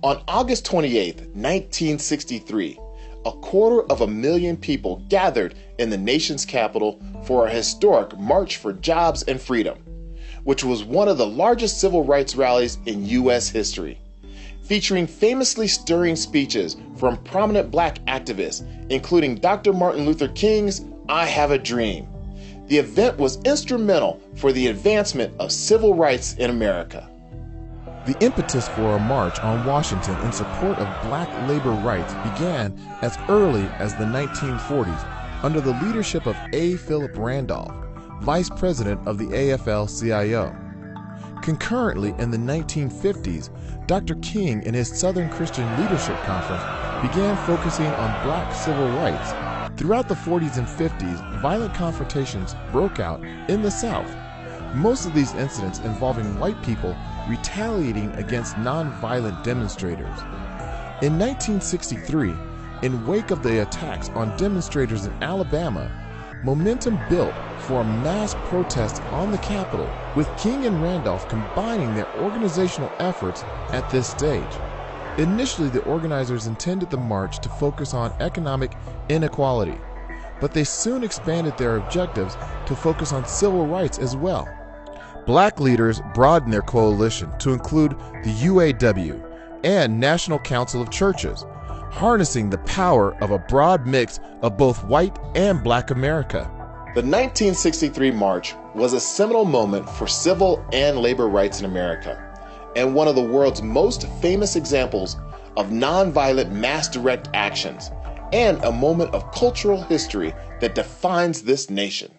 On August 28, 1963, 250,000 people gathered in the nation's capital for a historic March for Jobs and Freedom, which was one of the largest civil rights rallies in U.S. history, featuring famously stirring speeches from prominent black activists, including Dr. Martin Luther King's "I Have a Dream." The event was instrumental for the advancement of civil rights in America. The impetus for a march on Washington in support of black labor rights began as early as the 1940s under the leadership of A. Philip Randolph, vice president of the AFL-CIO. Concurrently, in the 1950s, Dr. King and his Southern Christian Leadership Conference began focusing on black civil rights. Throughout the 40s and 50s, violent confrontations broke out in the South. Most of these incidents involving white people retaliating against non-violent demonstrators. In 1963, in wake of the attacks on demonstrators in Alabama, momentum built for a mass protest on the Capitol, with King and Randolph combining their organizational efforts at this stage. Initially, the organizers intended the march to focus on economic inequality, but they soon expanded their objectives to focus on civil rights as well. Black leaders broadened their coalition to include the UAW and National Council of Churches, harnessing the power of a broad mix of both white and black America. The 1963 march was a seminal moment for civil and labor rights in America, and one of the world's most famous examples of nonviolent mass direct actions, and a moment of cultural history that defines this nation.